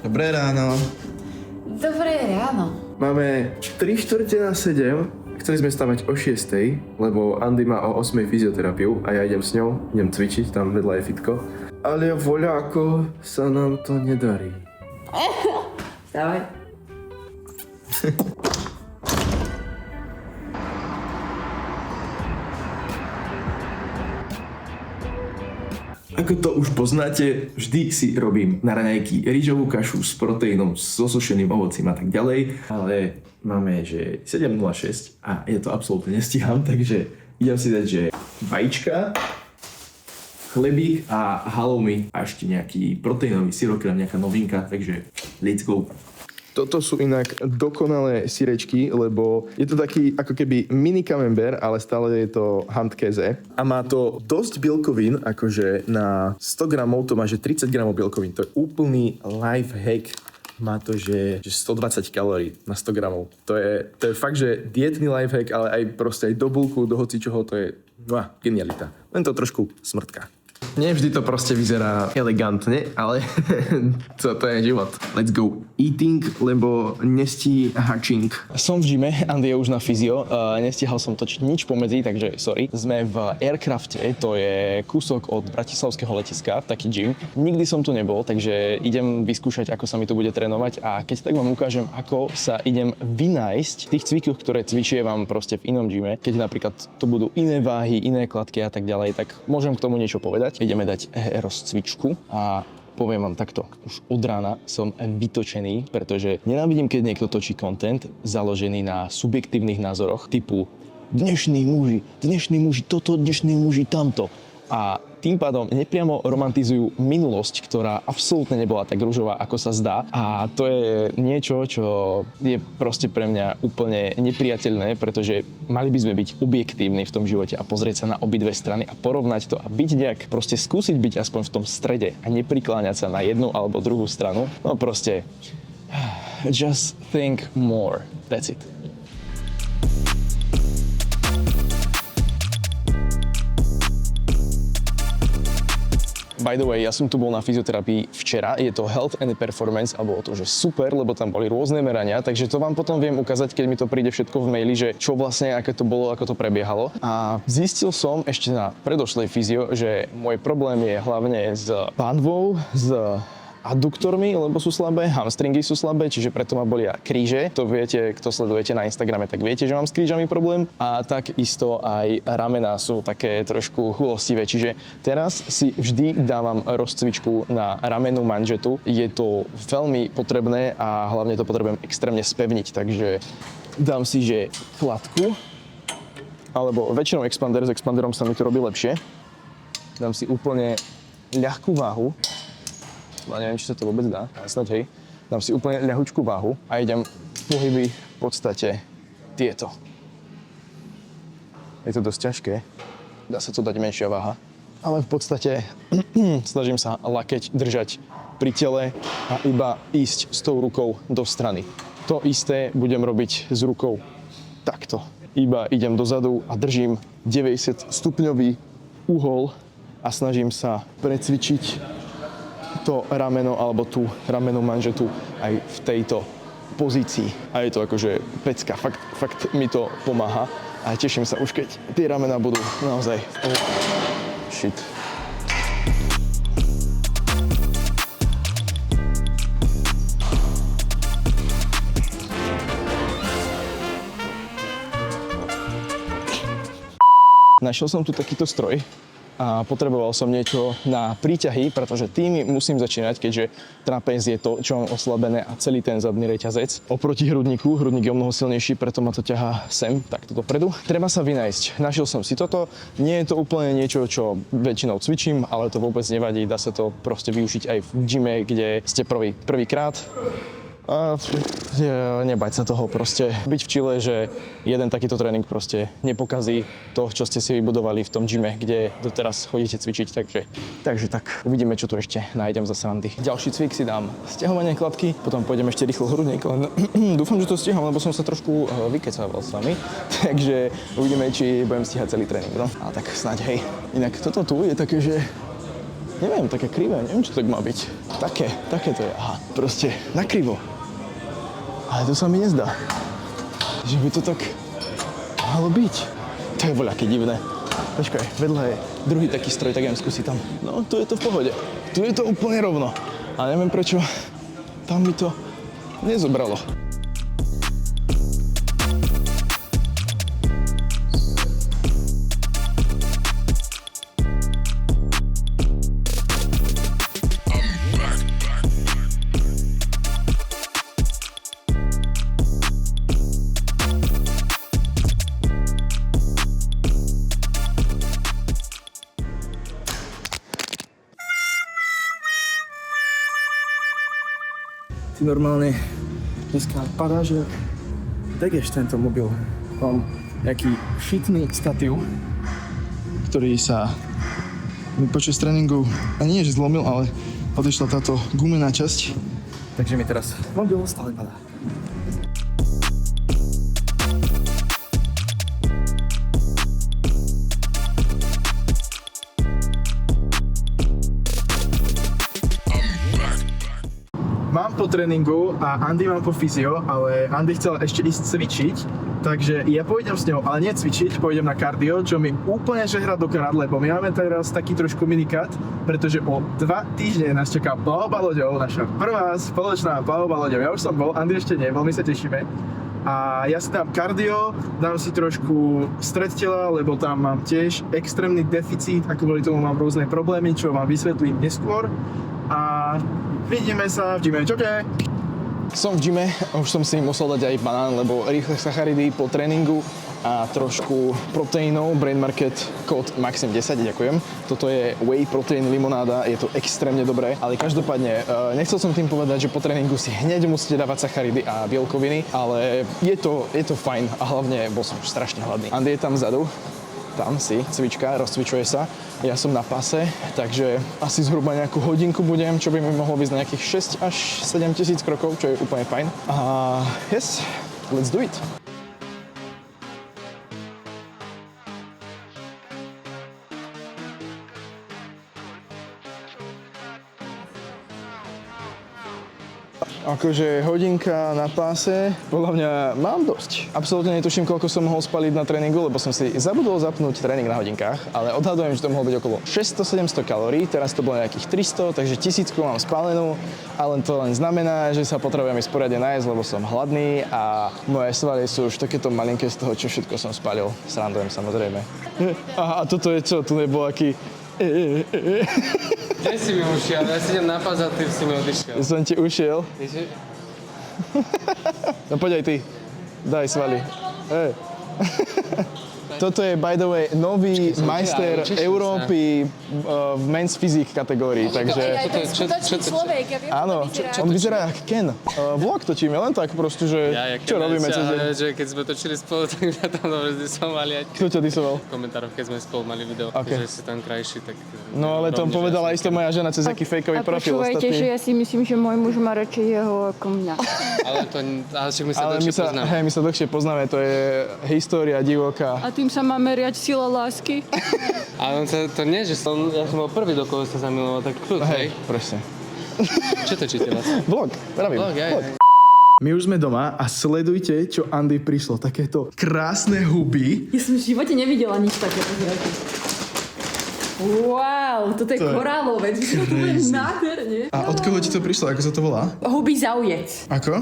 Dobré ráno. Dobré ráno. Máme 6:45. Chceli sme stavať o 6:00, lebo Andy má o 8:00 fyzioterapiu a ja idem s ňou, idem cvičiť, tam vedľa je fitko. Ale voľako sa nám to nedarí. Vstávaj. Ako to už poznáte, vždy si robím na raňajky rýžovú kašu s proteínom, so sušeným ovocím a tak ďalej. Ale máme, že 7:06 a ja to absolútne nestíham, takže idem si dať, že vajíčka, chlebík a halloumi a ešte nejaký proteínový syrokrém, nejaká novinka, takže let's go. Toto sú inak dokonalé syrečky, lebo je to taký ako keby mini camembert, ale stále je to handkäse. A má to dosť bielkovín, akože na 100 gramov to má, že 30 gramov bielkovín. To je úplný life hack. Má to, že 120 kalórií na 100 gramov. To je fakt, že dietný life hack, ale aj proste aj do bulku, do hocičoho, to je genialita. Len to trošku smrtka. Nie vždy to proste vyzerá elegantne, ale to je život. Let's go. Eating, lebo nestíhačing. Som v gyme, Andy je už na fyzio, nestihal som točiť nič pomedzi, takže sorry. Sme v Aircrafte, to je kúsok od bratislavského letiska, taký gym. Nikdy som tu nebol, takže idem vyskúšať, ako sa mi tu bude trénovať a keď tak vám ukážem, ako sa idem vynájsť tých cvikoch, ktoré cvičievam proste v inom gyme. Keď napríklad to budú iné váhy, iné kladky a tak ďalej, tak môžem k tomu niečo povedať. Ideme dať rozcvičku a poviem vám takto, už od rána som vytočený, pretože nenávidím, keď niekto točí content založený na subjektívnych názoroch typu dnešní muži toto, dnešní muži tamto. A tým pádom nepriamo romantizujú minulosť, ktorá absolútne nebola tak ružová, ako sa zdá. A to je niečo, čo je proste pre mňa úplne nepriateľné, pretože mali by sme byť objektívni v tom živote a pozrieť sa na obidve strany a porovnať to a byť nejak, proste skúsiť byť aspoň v tom strede a neprikláňať sa na jednu alebo druhú stranu. No proste, just think more. That's it. By the way, ja som tu bol na fyzioterapii včera, je to Health and Performance a bolo to, že super, lebo tam boli rôzne merania, takže to vám potom viem ukázať, keď mi to príde všetko v maili, že čo vlastne, aké to bolo, ako to prebiehalo. A zistil som ešte na predošlej fyzio, že môj problém je hlavne s pánvou, s adduktormi, lebo sú slabé, hamstringy sú slabé, čiže preto ma bolia kríže. To viete, kto sledujete na Instagrame, tak viete, že mám s krížami problém. A takisto aj ramená sú také trošku chulostivé, čiže teraz si vždy dávam rozcvičku na ramennú manžetu. Je to veľmi potrebné a hlavne to potrebujem extrémne spevniť, takže dám si, že kladku, alebo väčšinou expander, s expanderom sa mi to robí lepšie. Dám si úplne ľahkú váhu. Neviem, či sa to vôbec dá, snáď hej. Dám si úplne ľahučkú váhu a idem pohyby v podstate tieto. Je to dosť ťažké, dá sa to dať menšia váha, ale v podstate snažím sa lakeť držať pri tele a iba ísť s tou rukou do strany. To isté budem robiť s rukou takto. Iba idem dozadu a držím 90 stupňový uhol a snažím sa precvičiť to rameno alebo tú ramennú manžetu aj v tejto pozícii. A je to akože pecka, fakt mi to pomáha a teším sa už, keď tie ramená budú naozaj shit. Našiel som tu takýto stroj a potreboval som niečo na príťahy, pretože tými musím začínať, keďže trapéz je to, čo mám oslabené a celý ten zadný reťazec. Oproti hrudníku, hrudník je o mnoho silnejší, preto ma to ťahá sem, takto dopredu. Treba sa vynájsť. Našiel som si toto. Nie je to úplne niečo, čo väčšinou cvičím, ale to vôbec nevadí. Dá sa to proste využiť aj v gyme, kde ste prvýkrát. A nebať sa toho, proste byť v Chile, že jeden takýto tréning proste nepokazí to, čo ste si vybudovali v tom gyme, kde doteraz chodíte cvičiť, takže tak uvidíme, čo tu ešte nájdem za srandy. Ďalší cvik si dám stiahovanie kladky, potom pôjdem ešte rýchlo hrudník, len dúfam, že to stihám, lebo som sa trošku vykecával s vami, takže uvidíme, či budem stíhať celý tréning, no. A tak snáď hej. Inak toto tu je také, že neviem, také krivé, neviem, čo tak má byť. Také to je, aha, proste nakrivo. Ale to sa mi nezdá, že by to tak malo byť. To je voľaké divné. Počkaj, vedľa je druhý taký stroj, tak idem skúsiť tam. No, tu je to v pohode. Tu je to úplne rovno. A neviem prečo, tam mi to nezobralo. Ty normálne dneska padáš jak degeš tento mobil. Mám nejaký fitný statív, ktorý sa mi počas tréningu ani nie že zlomil, ale odišla táto gumená časť. Takže mi teraz mobil stále padá. Mám po tréningu a Andy mám po fyzio, ale Andy chcel ešte ísť cvičiť, takže ja pôjdem s ňou, ale nie cvičiť, pôjdem na kardio, čo mi úplne že hrá do karát, lebo my máme teraz taký trošku minikat, pretože o 2 týždne nás čaká plavba loďou, naša prvá spoločná plavba loďou. Ja už som bol, Andy ešte nie, veľmi sa tešíme. A ja si dám kardio, dám si trošku stred tela, lebo tam mám tiež extrémny deficit a kvôli tomu mám rôzne problémy, čo vám vysvetlím neskôr. A vidíme sa v gyme, čoke! Som v gyme, už som si musel dať aj banán, lebo rýchle sacharidy po tréningu a trošku proteínov, Brain Market kód Maxim10, ďakujem. Toto je whey protein limonáda, je to extrémne dobré, ale každopádne nechcel som tým povedať, že po tréningu si hneď musíte dávať sacharidy a bielkoviny, ale je to fajn a hlavne bol som už strašne hladný. Andy je tam vzadu. Tam si cvička, rozcvičuje sa. Ja som na pase, takže asi zhruba nejakú hodinku budem, čo by mi mohlo byť na nejakých 6 až 7 tisíc krokov, čo je úplne fajn. A yes, let's do it. Akože hodinka na páse, podľa mňa mám dosť. Absolútne netuším, koľko som mohol spaliť na tréningu, lebo som si zabudol zapnúť tréning na hodinkách, ale odhadujem, že to mohlo byť okolo 600-700 kalórií, teraz to bolo nejakých 300, takže 1000 mám spálenú, ale to len znamená, že sa potrebujem ísť poriadne nájsť, lebo som hladný a moje svaly sú už takéto malinké z toho, čo všetko som spálil. Srandujem samozrejme. Aha, a toto je čo? Tu nebol aký... Kde si mi ušiel? Ja si idem na pás a ty si mi odišiel. Som ti ušiel. No poď aj ty. Daj svaly. Toto je, by the way, nový majster Európy v men's physique kategórii, takže... Toto je skutočný človek, ja viem, áno, on vyzerá jak Ken. Vlog točíme, len tak proste, že čo robíme cez deň. Že keď sme točili spolu, tak mňa tam dobre zdisovali. Kto ťa disoval? V komentároch, keď sme spolu mali video, že si tam krajší, tak... No ale to povedala isto moja žena cez aký fejkový profil ostatný. A počúvajte, že ja si myslím, že môj muž má radšej jeho ako mňa. Ale však my sa dlhšie poznáme. Hej, my sa dlhšie poznáme, to je história divoká. A tým sa má meriať sila lásky. Ale to nie, že ja som bol prvý, do koho sa zamiloval, tak kľud, hej? Presne. Čo točíte vlastne? Vlog, pravím. Vlog, aj. My už sme doma a sledujte, čo Andy prišlo. Takéto krásne huby. Ja som v živote nevidela nič také. Wow, toto je korálové, to je nádherne. A od koho ti to prišlo, ako sa to volá? Huby zaujec. Ako?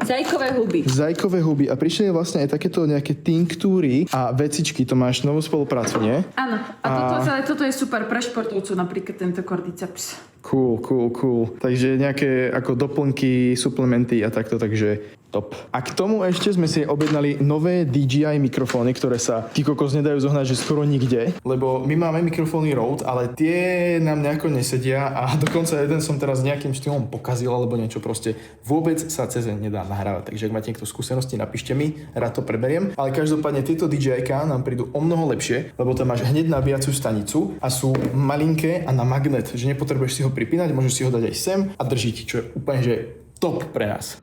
Zajkové huby. Zajkové huby. A prišli vlastne aj takéto nejaké tinktúry a vecičky. To máš novú spoluprácu, nie? Áno. A toto je super pre športovcov, napríklad tento cordyceps. Cool. Takže nejaké ako doplnky, suplementy a takto, takže top. A k tomu ešte sme si objednali nové DJI mikrofóny, ktoré sa tí kokos nedajú zohnať, že skoro nikde. Lebo my máme mikrofóny Rode, ale tie nám nejako nesedia a dokonca jeden som teraz nejakým štýlom pokazil alebo niečo, proste vôbec sa cez nedá nahrávať. Takže ak máte niekto skúsenosti, napíšte mi, rád to preberiem. Ale každopádne tieto DJI-ka nám prídu o mnoho lepšie, lebo tam máš hneď nabíjaciu stanicu a sú malinké a na magnet, že nepotrebuješ si ho pripínať, môžeš si ho dať aj sem a držiť, čo je úplne že top pre nás.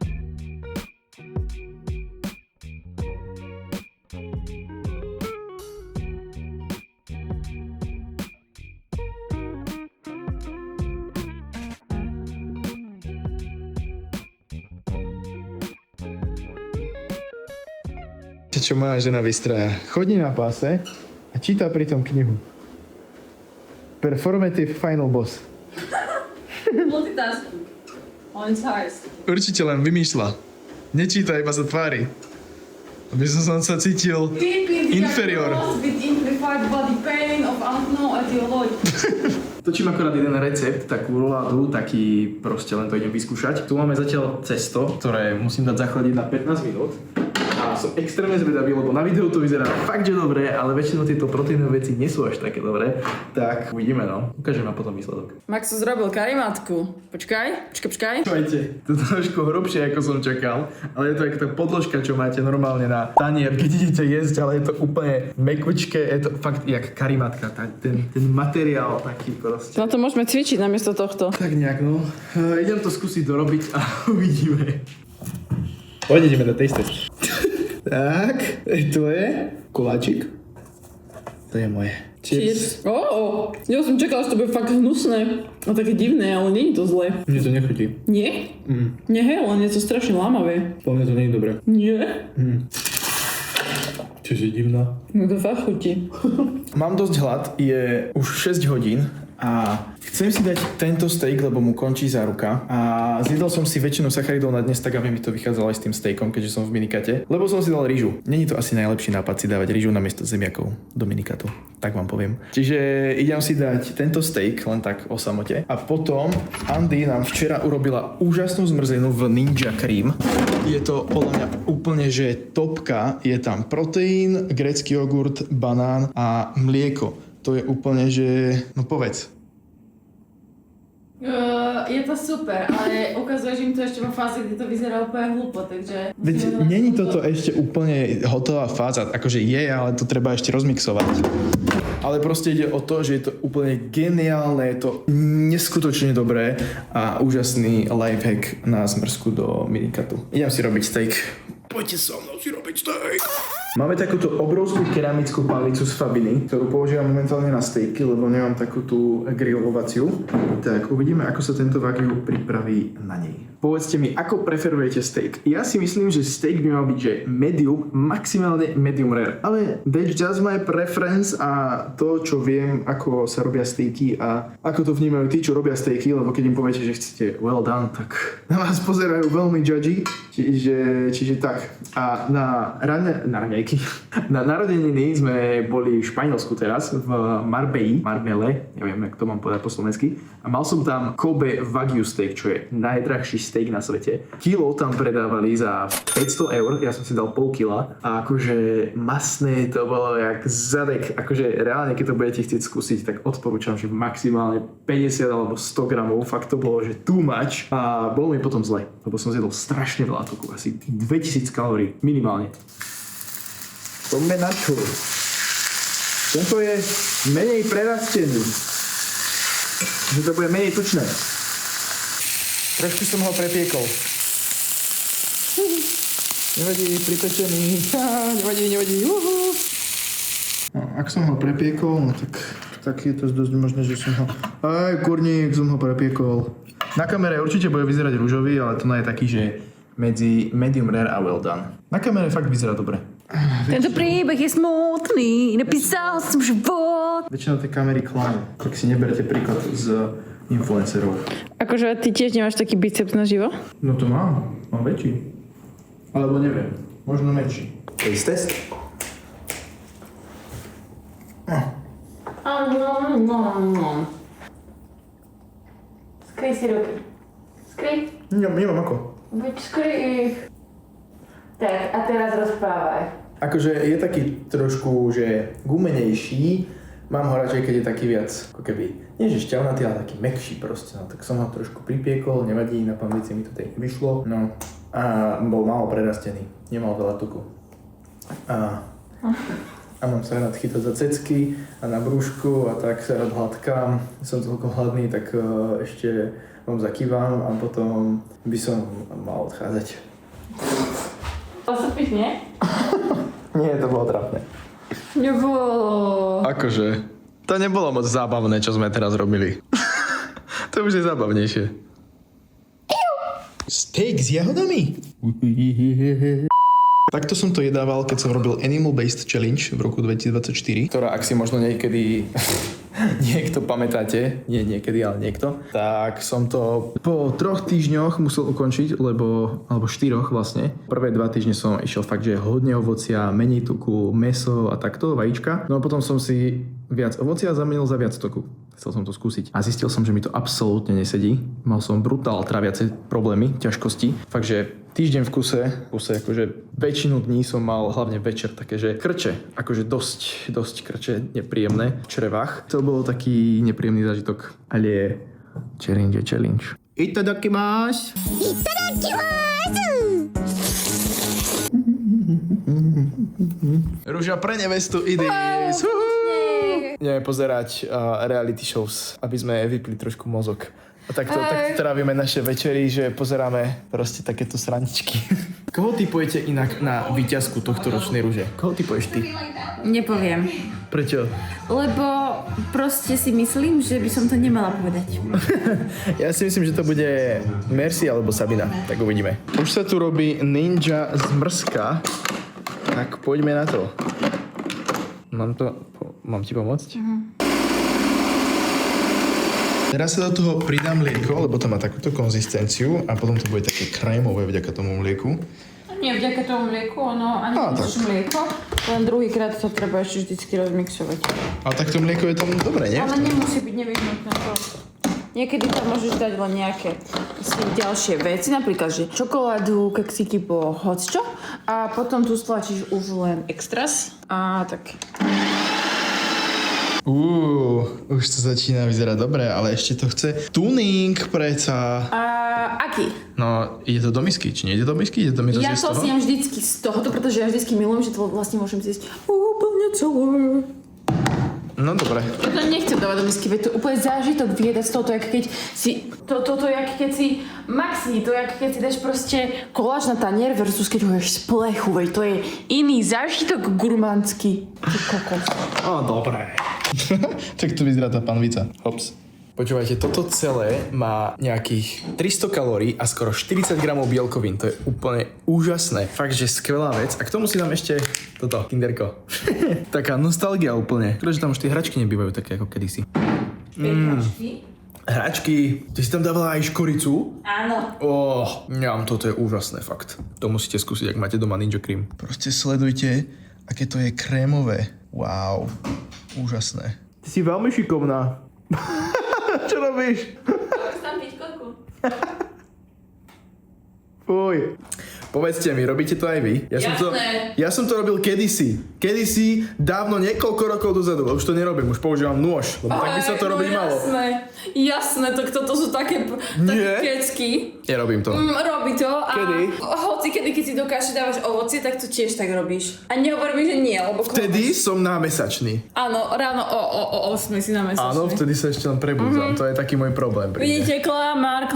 čo moja žena vystraja. Chodí na páse a číta pritom knihu. Performative Final Boss. Multitasking. On his highest. Určite len vymýšľa. Nečíta, iba sa tvári. Aby som sa cítil inferior. With amplified body pain of unknown etiology. Točím akorát jeden recept, takú roládu, taký proste len to idem vyskúšať. Tu máme zatiaľ cesto, ktoré musím dať zachladiť na 15 minút. A som extrémne zvedavý, lebo na videu to vyzerá fakt, že dobré, ale väčšinou tieto proteínové veci nie sú až také dobré. Tak uvidíme, no. Ukážem vám potom výsledok. Max zrobil karimatku. Počkaj. Počujete, to trošku hrubšie, ako som čakal, ale je to ako tá podložka, čo máte normálne na tanier, keď idete jesť, ale je to úplne mekučké, je to fakt jak karimatka, ten materiál taký proste. Na to môžeme cvičiť namiesto tohto. Tak nejak, no. Idem to skúsiť dorobiť a uvidíme. Poď, ideme do taste test. Tak, to je koláčik. To je moje. Cheers. Ja som čakala, že to bude fakt hnusné. A také divné, ale nie je to zlé. Mne to nechutí. Nie? Nie, hej, len je to strašne lámavé. Po mne to nie je dobré. Nie? Čiže divná. No to fakt chutí. Mám dosť hlad, je už 6 hodín a chcem si dať tento steak, lebo mu končí záruka. A zjedol som si väčšinu sacharidov na dnes, tak aby mi to vychádzalo aj s tým steakom, keďže som v minikate. Lebo som si dal rýžu. Není to asi najlepší nápad si dávať rýžu namiesto zemiakov do minikatu. Tak vám poviem. Čiže idem si dať tento steak, len tak o samote. A potom Andy nám včera urobila úžasnú zmrzlinu v Ninja Cream. Je to podľa mňa úplne, že topka. Je tam proteín, grécky jogurt, banán a mlieko. To je úplne, že... No povedz. Je to super, ale ukazuje, že im to ešte vo fáze, kde to vyzerá úplne hlúpo, takže... Veď není toto ešte úplne hotová fáza, akože je, ale to treba ešte rozmixovať. Ale proste ide o to, že je to úplne geniálne, je to neskutočne dobré a úžasný lifehack na zmrzku do minikatu. Idem si robiť steak. Poďte so mnou si robiť steak. Máme takúto obrovskú keramickú palicu z Fabiny, ktorú používam momentálne na stejky, lebo nemám takú tú grillovaciu. Tak uvidíme, ako sa tento wagyu pripraví na nej. Povedzte mi, ako preferujete steak? Ja si myslím, že steak by mal byť, že medium, maximálne medium rare. Ale that's just my preference a to, čo viem, ako sa robia stejky a ako to vnímajú tí, čo robia stejky, lebo keď im poviete, že chcete well done, tak na vás pozerajú veľmi judgy. Čiže tak. A na narodeniny sme boli v Španielsku teraz, v Marbelle, neviem, jak to mám povedať po slovensky. A mal som tam Kobe Wagyu steak, čo je najdrahší steak na svete. Kilo tam predávali za 500 eur, ja som si dal pol kila. A akože masné to bolo jak zadek. Akože reálne, keď to budete chcieť skúsiť, tak odporúčam, že maximálne 50 alebo 100 gramov. Fakt to bolo, že too much. A bolo mi potom zle, lebo som zjedol strašne veľa tuku. Asi 2000 kalórií minimálne. Poďme na čo? Tento je menej prerastený. Že to bude menej tučné. Trošku som ho prepiekol. Nevadí, pripečený. Nevadí. No, ak som ho prepiekol, no tak je to dosť možné, že som ho... Aj, kurník, som ho prepiekol. Na kamere určite bude vyzerať ružový, ale to je taký, že medzi medium rare a well done. Na kamere fakt vyzerá dobre. Tento príbeh je smutný, napísal som život. Väčšinou tie kamery klamú, tak si neberte príklad z influencerov. Akože ty tiež nemáš taký biceps na živo? No to mám väčší. Alebo neviem, možno menší. Taste test? Skryj si ruky. Skryj. Nemám ako. Buď skryj ich. Tak, a teraz rozprávaj. Akože je taký trošku, že gumenejší. Mám ho radšej, keď je taký viac, ako keby, nie že šťavnatý, ale taký mäkší proste. No, tak som ho trošku pripiekol, nevadí, na pamlici mi to tak vyšlo. No a bol málo prerastený, nemal veľa tuku. A mám sa rád chytať za cecky a na brúšku a tak sa rád hladkám. Som toľko hladný, tak ešte vám zakývam a potom by som mal odchádzať. Posúpiš, nie? Nie, to bolo trápne. Nebolo. Akože, to nebolo moc zábavné, čo sme teraz robili. To už je zábavnejšie. Steak s jahodami? Takto som to jedával, keď som robil Animal Based Challenge v roku 2024. Ktorá, ak si možno niekedy niekto pamätáte, nie niekedy, ale niekto, tak som to po 3 týždňoch musel ukončiť, alebo 4 vlastne. Prvé 2 týždne som išiel fakt, že hodne ovocia, menej tuku, mäso a takto, vajíčka. No a potom som si viac ovocia zamenil za viac tuku. Chcel som to skúsiť. A zistil som, že mi to absolútne nesedí. Mal som brutál tráviace problémy, ťažkosti. Fakt, že týždeň v kuse akože väčšinu dní som mal hlavne večer také, že krče, akože dosť krče, nepríjemné v črevách. To bol taký nepríjemný zážitok, ale challenge je challenge. Itadakimasu! Rúža pre nevestu ideš! Ideme pozerať reality shows, aby sme vypli trošku mozog. A takto trávime naše večery, že pozeráme proste takéto srandičky. Koho typujete inak na víťazku tohto ročnej rúže? Koho typuješ ty? Nepoviem. Prečo? Lebo proste si myslím, že by som to nemala povedať. Ja si myslím, že to bude Mercy alebo Sabina. Tak uvidíme. Už sa tu robí ninja zmrzka. Tak poďme na to. Mám ti pomôcť? Teraz sa do toho pridám mlieko, lebo to má takúto konzistenciu a potom to bude také krémové vďaka tomu mlieku. Nie vďaka tomu mlieku, ono ani musíš mlieko, len druhýkrát to treba ešte vždycky rozmixovať. Ale tak to mlieko je tam dobré, nie? Ale nemusí byť nevyhnutné to. Niekedy tam môžeš dať len nejaké ďalšie veci, napríklad, že čokoládu, keksíky po hocčo a potom tu stlačíš už len extras a tak. Už to začína vyzerať dobre, ale ešte to chce tuning preca. A aký? No, ide to do misky, či nie ide do misky? Ide to mi to Ja zjesť z to toho? zjem vždycky z tohoto, pretože ja vždycky milujem, že to vlastne môžem zjesť úplne celé. No dobre. Ja to nechcem dávať do misky, veď to úplne zážitok vyjedať z toho, to jak keď si, to jak keď si maxi, to jak keď si dáš proste koláč na tanier versus keď ho ješ z plechu, veď to je iný zážitok gurmánsky. Ty kokos. Dobre. Tak tu vyzerá tá panvica. Hops. Počúvajte, toto celé má nejakých 300 kalórií a skoro 40 gramov bielkovín. To je úplne úžasné. Fakt, že skvelá vec. A k tomu si dám ešte toto, kinderko. Taká nostalgia úplne. Pretože tam už tie hračky nebývajú také ako kedysi. Hračky. Ty si tam dávala aj škoricu? Áno. Toto je úžasné, fakt. To musíte skúsiť, ak máte doma Ninja Cream. Proste sledujte, aké to je krémové. Wow. Úžasné. Ty si veľmi šikovná. Čo robíš? Tam piť koľku. Fuj. Povedzte mi, robíte to aj vy? Ja som to robil kedysi. Kedysi, dávno, niekoľko rokov dozadu. Už to nerobím, už používam nôž. Lebo tak by sa to robiť malo. Jasné, to sú také kecky. Nerobím to. Robí to a Kedy? hoci kedy, keď si do kaše dávaš ovocie, tak to tiež tak robíš. A nehovorím, že nie, lebo Vtedy som námesačný. Áno, ráno o 8 si na mesačný. Áno, vtedy sa ešte len prebudzam. To je taký môj problém. Vidíte, klamár,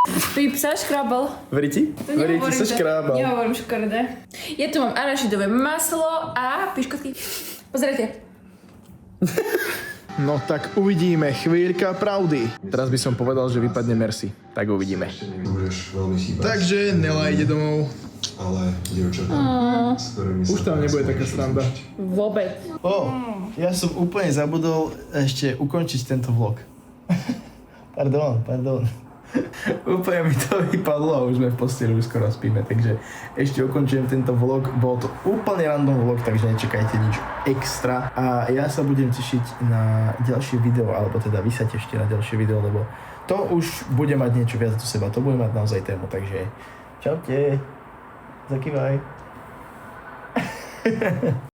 v píp sa škrabal. Veríte? Veríte sa škrábal. Nehovorím škrdé. Ja tu mám arašidové maslo a piškotky. Pozrite. No tak uvidíme, chvíľka pravdy. Teraz by som povedal, že vypadne Mercy. Tak uvidíme. Budeš veľmi chýbať. Takže Nela ide domov. Ale dievčatá, s ktorými Už tam nebude taká sranda. Vôbec. Ja som úplne zabudol ešte ukončiť tento vlog. Pardon. Úplne mi to vypadlo a už sme v posteli, už skoro spíme, takže ešte ukončujem tento vlog. Bol to úplne random vlog, takže nečakajte nič extra. A ja sa budem tešiť na ďalšie video, alebo teda vy sa tešte na ďalšie video, lebo to už bude mať niečo viac do seba, to bude mať naozaj tému, takže čaute, zakývaj.